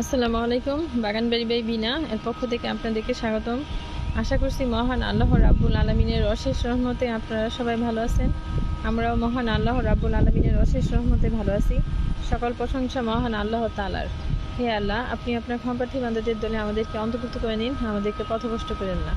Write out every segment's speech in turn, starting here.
আসসালামু আলাইকুম। বাগানবাড়ি বাই বিনা এর পক্ষ থেকে আপনাদেরকে স্বাগতম। আশা করছি মহান আল্লাহ রাব্বুল আলামিনের অশেষ রহমতে আপনারা সবাই ভালো আছেন। আমরাও মহান আল্লাহ রাব্বুল আলামিনের অশেষ রহমতে ভালো আছি। সকল প্রশংসা মহান আল্লাহ তাআলার। হে আল্লাহ, আপনি আপনার ক্ষমাপ্রার্থী বান্দাদের দলে আমাদেরকে অন্তর্ভুক্ত করে নিন, আমাদেরকে পথভ্রষ্ট করেন না।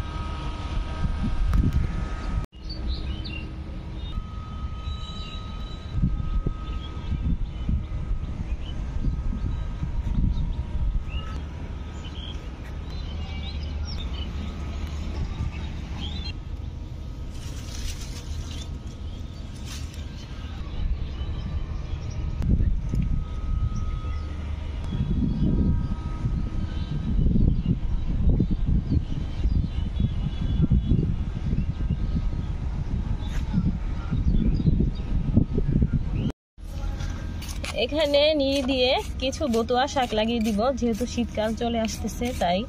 এখানে নিয়ে দিয়ে কিছু বতুয়া শাক লাগিয়ে দিব, যেহেতু শীতকাল চলে আসতেছে। তাই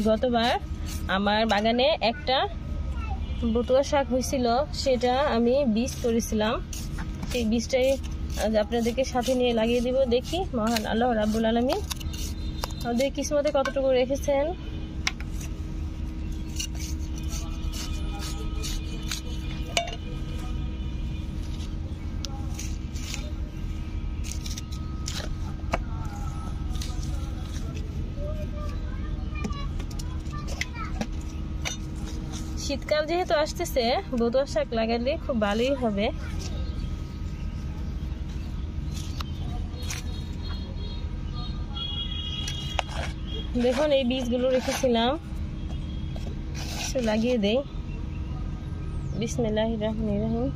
গতবার আমার বাগানে একটা বতুয়া শাক হয়েছিল, সেটা আমি বীজ করেছিলাম। সেই বীজটাই আজ আপনাদেরকে সাথে নিয়ে লাগিয়ে দিব। দেখি মহান আল্লাহ রাব্বুল আলামিন আমাদের কিসমতে কতটুকু রেখেছেন। শীতকাল যেহেতু আসতেছে, বতুয়া শাক লাগালে খুব ভালোই হবে। দেখুন এই বীজগুলো রেখেছিলাম, লাগিয়ে দেই। বিসমিল্লাহির রহমানির রহিম।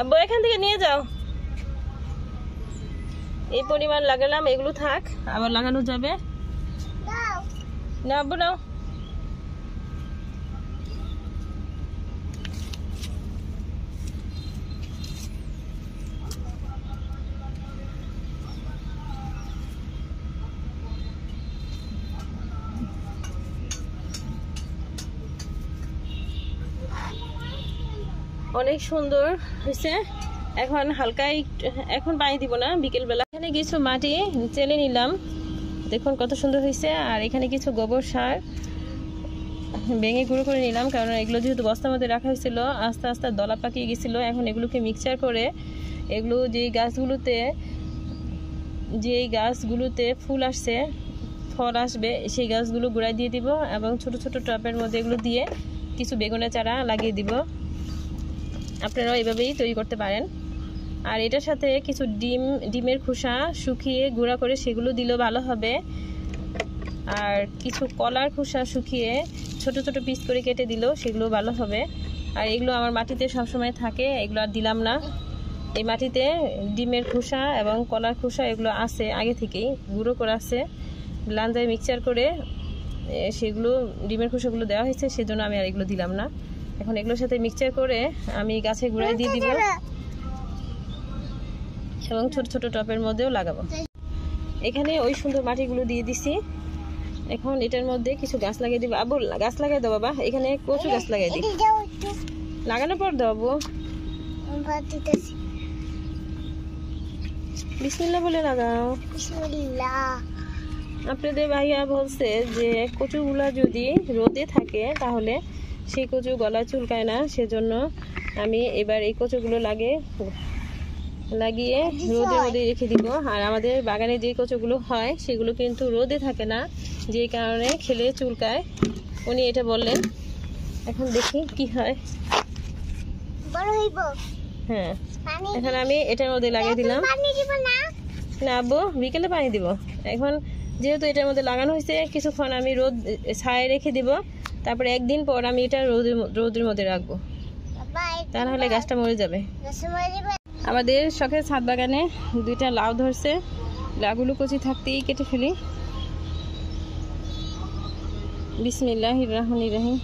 আব্বু এখান থেকে নিয়ে যাও। এই পরিমাণ লাগালাম, এগুলো থাক, আবার লাগানো যাবে না। আব্বু নাও। অনেক সুন্দর হয়েছে। এখন হালকা এখন পানি দিব না, বিকেল বেলা। এখানে কিছু মাটি চেলে নিলাম, দেখুন কত সুন্দর হয়েছে। আর এখানে কিছু গোবর সার ভেঙে গুঁড়ো করে নিলাম, কারণ এগুলো যেহেতু বস্তার মধ্যে রাখা হয়েছিল, আস্তে আস্তে দলা পাকিয়ে গেছিলো। এখন এগুলোকে মিক্সচার করে এগুলো যেই গাছগুলোতে ফুল আসছে, ফল আসবে, সেই গাছগুলো গোড়ায় দিয়ে দিব এবং ছোট ছোট টবের মধ্যে এগুলো দিয়ে কিছু বেগুনের চারা লাগিয়ে দিব। আপনারাও এভাবেই তৈরি করতে পারেন। আর এটার সাথে কিছু ডিমের খোসা শুকিয়ে গুঁড়া করে সেগুলো দিলেও ভালো হবে। আর কিছু কলার খোসা শুকিয়ে ছোট ছোট পিস করে কেটে দিলেও সেগুলো ভালো হবে। আর এগুলো আমার মাটিতে সবসময় থাকে, এগুলো আর দিলাম না। এই মাটিতে ডিমের খোসা এবং কলার খোসা এগুলো আছে, আগে থেকেই গুঁড়ো করা আছে, ব্লেন্ডারে মিক্সচার করে সেগুলো ডিমের খোসাগুলো দেওয়া হয়েছে, সেজন্য আমি আর এগুলো দিলাম না। এখন এগুলোর সাথে মিক্সচার করে আমি গাছে গোড়ায় দিয়ে দিব এবং ছোট ছোট টবের মধ্যেও লাগাবো। এখানে ওই সুন্দর মাটিগুলো দিয়ে দিছি। এখন এটার মধ্যে কিছু গাছ লাগিয়ে দিব। আবু গাছ লাগাই দাও বাবা, এখানে কচু গাছ লাগাই দিই। লাগানোর পর দাও আবু। বিসমিল্লাহ বলে লাগাও। আপনাদের ভাইয়া বলছে যে কচুগুলা যদি রোদে থাকে তাহলে সেই কচু গলা চুলকায় না, সেজন্য আমি এবার এই কচুগুলো লাগিয়ে রোদের মধ্যে রেখে দিব। আর আমাদের বাগানে যে কচুগুলো হয় সেগুলো কিন্তু রোদে থাকে না, যে কারণে খেলে চুলকায়। উনি এটা বললেন। এখন দেখি কি হয়। হ্যাঁ, এখন আমি এটার মধ্যে লাগিয়ে দিলাম। না আব্বু, বিকেলে পানি দিব। এখন যেহেতু এটার মধ্যে লাগানো হয়েছে, কিছুক্ষণ আমি রোদ ছায়ায় রেখে দিব। তারপরে একদিন পর আমি এটা রোদের মধ্যে রাখবো, তা নাহলে গাছটা মরে যাবে। আমাদের শখের ছাদ বাগানে দুইটা লাউ ধরছে, লাউগুলো কচি থাকতেই কেটে ফেলি। বিসমিল্লাহির রহমানির রহিম।